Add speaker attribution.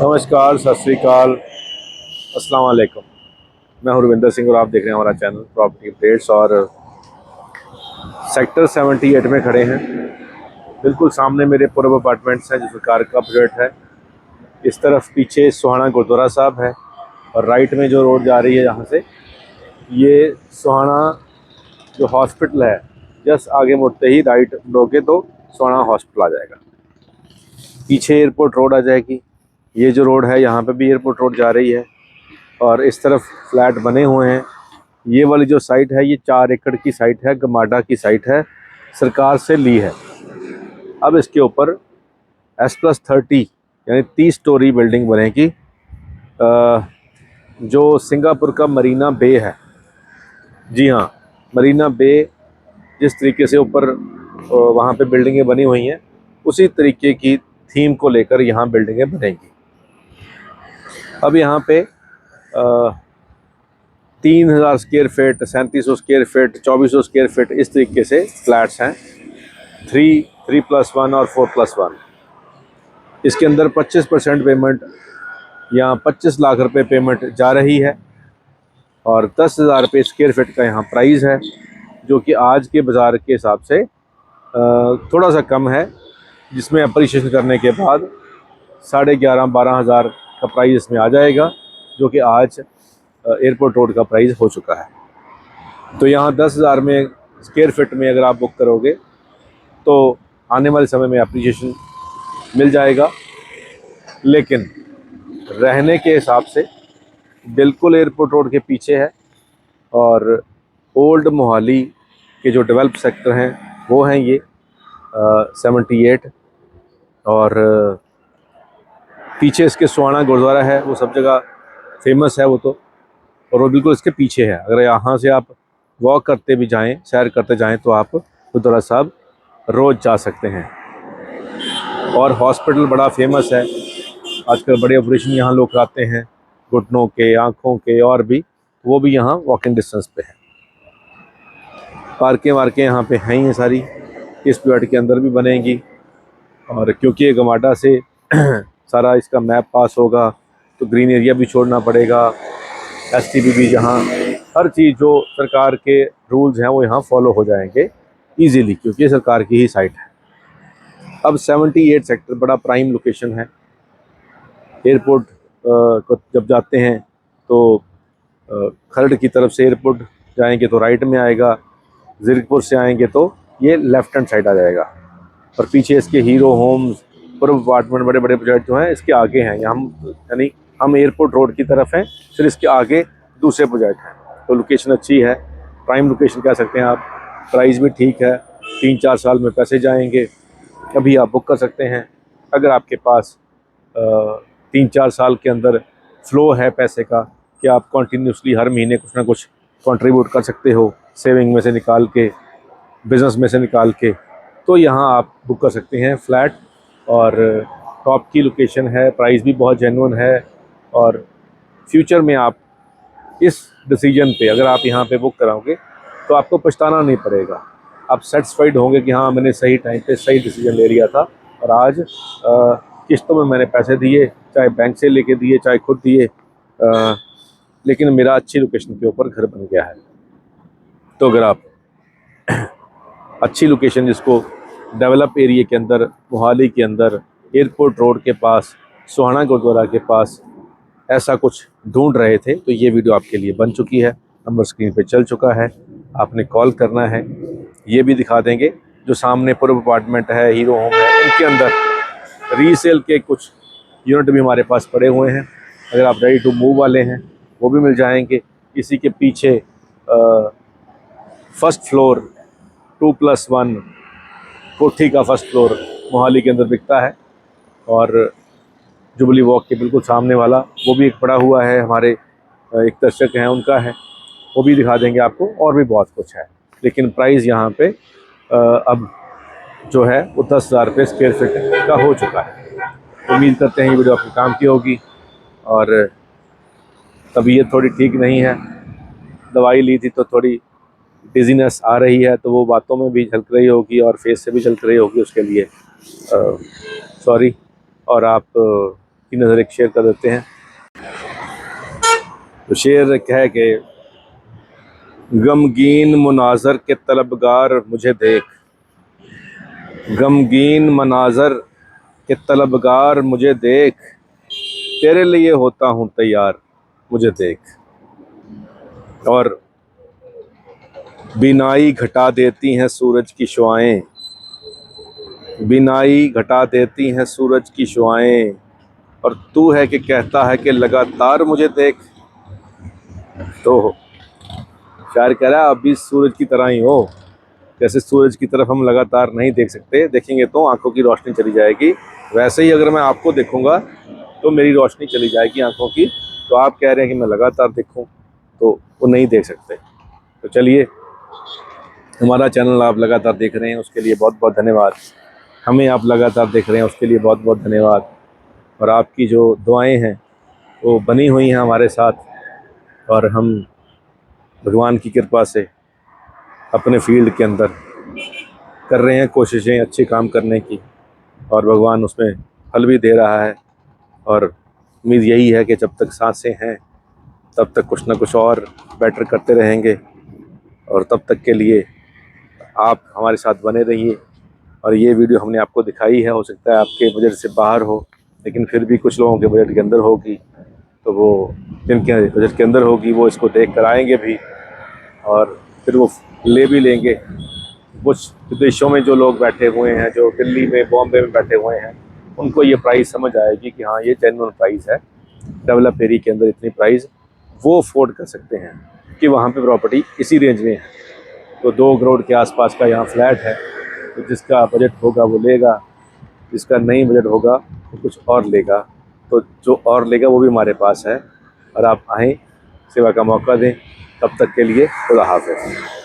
Speaker 1: नमस्कार, सत श्री अकाल, अस्सलाम वालेकुम। मैं हूं रविंदर सिंह और आप देख रहे हैं हमारा चैनल प्रॉपर्टी अपडेट्स। और सेक्टर 78 में खड़े हैं। बिल्कुल सामने मेरे पूर्व अपार्टमेंट्स हैं जो सरकार का प्रोजेक्ट है। इस तरफ पीछे सोहाना गुरुद्वारा साहब है और राइट में जो रोड जा रही है यहाँ से, ये सोहाना जो हॉस्पिटल है, जस्ट आगे मुड़ते ही राइट मुड़ोगे तो सोहाना हॉस्पिटल आ जाएगा। पीछे एयरपोर्ट रोड आ जाएगी। ये जो रोड है यहाँ पे भी एयरपोर्ट रोड जा रही है और इस तरफ फ्लैट बने हुए हैं। ये वाली जो साइट है ये 4 एकड़ की साइट है, गमाडा की साइट है, सरकार से ली है। अब इसके ऊपर S+30 यानी 30 स्टोरी बिल्डिंग बनेगी। जो सिंगापुर का मरीना बे है, जी हाँ, मरीना बे जिस तरीके से ऊपर वहाँ पे बिल्डिंगें बनी हुई हैं, उसी तरीके की थीम को लेकर यहाँ बिल्डिंगें बनेंगी। अब यहाँ पे 3000 square feet, 3700 square feet, 2400 square feet, इस तरीके से फ्लैट्स हैं। 3+1 और 4+1। इसके अंदर 25% पेमेंट या 25 लाख रुपए पेमेंट जा रही है और 10,000 रुपये स्क्वायर फीट का यहाँ प्राइस है, जो कि आज के बाज़ार के हिसाब से थोड़ा सा कम है, जिसमें अप्रिशिएशन करने के बाद 11,500-12 हज़ार का प्राइस इसमें आ जाएगा, जो कि आज एयरपोर्ट रोड का प्राइस हो चुका है। तो यहाँ 10,000 में स्क्वायर फीट में अगर आप बुक करोगे तो आने वाले समय में अप्रिशिएशन मिल जाएगा। लेकिन रहने के हिसाब से बिल्कुल एयरपोर्ट रोड के पीछे है और ओल्ड मोहाली के जो डेवलप सेक्टर हैं वो हैं ये 78। और पीछे इसके सोहाना गुरुद्वारा है, वो सब जगह फेमस है वो तो, और वो बिल्कुल इसके पीछे है। अगर यहाँ से आप वॉक करते भी जाएं, सैर करते जाएं, तो आप गुरुद्वारा साहब रोज़ जा सकते हैं। और हॉस्पिटल बड़ा फेमस है, आजकल बड़े ऑपरेशन यहाँ लोग कराते हैं, घुटनों के, आँखों के, और भी, वो भी यहाँ वॉकिंग डिस्टेंस पे है। पार्कें वार्कें यहाँ पे हैं ही सारी, इस प्लॉट के अंदर भी बनेंगी। और क्योंकि ये गमाडा से सारा इसका मैप पास होगा तो ग्रीन एरिया भी छोड़ना पड़ेगा। STPB जहाँ हर चीज़ जो सरकार के रूल्स हैं वो यहाँ फॉलो हो जाएंगे इजीली, क्योंकि ये सरकार की ही साइट है। अब 78 सेक्टर बड़ा प्राइम लोकेशन है। एयरपोर्ट को जब जाते हैं तो खरड़ की तरफ से एयरपोर्ट जाएंगे तो राइट में आएगा, ज़ीरकपुर से आएंगे तो ये लेफ़्ट हैंड साइड आ जाएगा। और पीछे इसके हीरो होम्स, पूर्व अपार्टमेंट, बड़े बड़े प्रोजेक्ट जो हैं इसके आगे हैं। यानी हम एयरपोर्ट रोड की तरफ हैं, फिर इसके आगे दूसरे प्रोजेक्ट हैं। तो लोकेशन अच्छी है, प्राइम लोकेशन कह सकते हैं आप। प्राइस भी ठीक है, 3-4 साल में पैसे जाएंगे, अभी आप बुक कर सकते हैं। अगर आपके पास 3-4 साल के अंदर फ्लो है पैसे का, कि आप कंटिन्यूसली हर महीने कुछ ना कुछ कंट्रीब्यूट कर सकते हो, सेविंग में से निकाल के, बिज़नेस में से निकाल के, तो यहाँ आप बुक कर सकते हैं फ्लैट। और टॉप की लोकेशन है, प्राइस भी बहुत जेन्युइन है। और फ्यूचर में आप इस डिसीजन पे, अगर आप यहाँ पे बुक कराओगे तो आपको पछताना नहीं पड़ेगा। आप सेटिस्फाइड होंगे कि हाँ, मैंने सही टाइम पे सही डिसीजन ले लिया था और आज किस्तों में मैंने पैसे दिए, चाहे बैंक से लेके दिए, चाहे खुद दिए, लेकिन मेरा अच्छी लोकेशन के ऊपर घर बन गया है। तो अगर आप अच्छी लोकेशन, जिसको डेवलप एरिया के अंदर, मोहाली के अंदर, एयरपोर्ट रोड के पास, सोहाना गुरुद्वारा के पास, ऐसा कुछ ढूंढ रहे थे, तो ये वीडियो आपके लिए बन चुकी है। नंबर स्क्रीन पे चल चुका है, आपने कॉल करना है। ये भी दिखा देंगे जो सामने पूर्व अपार्टमेंट है, हीरो होम है, इनके अंदर रीसेल के कुछ यूनिट भी हमारे पास पड़े हुए हैं। अगर आप रेडी टू मूव वाले हैं वो भी मिल जाएंगे। इसी के पीछे फर्स्ट फ्लोर 2+1 कोठी का फर्स्ट फ्लोर मोहाली के अंदर बिकता है। और जुबली वॉक के बिल्कुल सामने वाला वो भी एक पड़ा हुआ है, हमारे एक दर्शक हैं उनका है, वो भी दिखा देंगे आपको। और भी बहुत कुछ है, लेकिन प्राइस यहाँ पे अब जो है वो 10,000 रुपये स्क्वायर फीट का हो चुका है। उम्मीद करते हैं ये वीडियो आपके काम की होगी। और तबीयत थोड़ी ठीक नहीं है, दवाई ली थी तो थोड़ी डिजीनेस आ रही है, तो वो बातों में भी झलक रही होगी और फेस से भी झलक रही होगी, उसके लिए सॉरी। और आप आपकी नज़र एक शेर कर देते हैं। तो शेर है कि गमगीन मुनाजर के तलबगार मुझे देख, गमगीन मनाजर के तलबगार मुझे देख, तेरे लिए होता हूँ तैयार मुझे देख। और बिनाई घटा देती हैं सूरज की शुआएं, बिनाई घटा देती हैं सूरज की शुआएं, और तू है कि कहता है कि लगातार मुझे देख। तो शायर कह रहा है आप भी सूरज की तरह ही हो, जैसे सूरज की तरफ हम लगातार नहीं देख सकते, देखेंगे तो आंखों की रोशनी चली जाएगी, वैसे ही अगर मैं आपको देखूंगा तो मेरी रोशनी चली जाएगी आंखों की। तो आप कह रहे हैं कि मैं लगातार देखूं, तो वो नहीं देख सकते। तो चलिए, हमारा चैनल आप लगातार देख रहे हैं उसके लिए बहुत बहुत धन्यवाद, हमें आप लगातार देख रहे हैं उसके लिए बहुत बहुत धन्यवाद। और आपकी जो दुआएं हैं वो बनी हुई हैं हमारे साथ, और हम भगवान की कृपा से अपने फील्ड के अंदर कर रहे हैं कोशिशें अच्छे काम करने की, और भगवान उसमें फल भी दे रहा है। और उम्मीद यही है कि जब तक सांसें हैं तब तक कुछ ना कुछ और बेटर करते रहेंगे, और तब तक के लिए आप हमारे साथ बने रहिए। और ये वीडियो हमने आपको दिखाई है, हो सकता है आपके बजट से बाहर हो, लेकिन फिर भी कुछ लोगों के बजट के अंदर होगी, तो वो जिनके बजट के अंदर होगी वो इसको देख कर आएंगे भी, और फिर वो ले भी लेंगे। कुछ विदेशों में जो लोग बैठे हुए हैं, जो दिल्ली में बॉम्बे में बैठे हुए हैं, उनको ये प्राइस समझ आएगी कि हाँ ये जेन्युइन प्राइस है, डेवलप एरिया के अंदर इतनी प्राइस वो अफोर्ड कर सकते हैं कि वहाँ पे प्रॉपर्टी इसी रेंज में है। तो 2 करोड़ के आसपास का यहाँ फ्लैट है, तो जिसका बजट होगा वो लेगा, जिसका नहीं बजट होगा वो कुछ और लेगा। तो जो और लेगा वो भी हमारे पास है, और आप आएँ, सेवा का मौका दें। तब तक के लिए खुदा हाफ़िज़।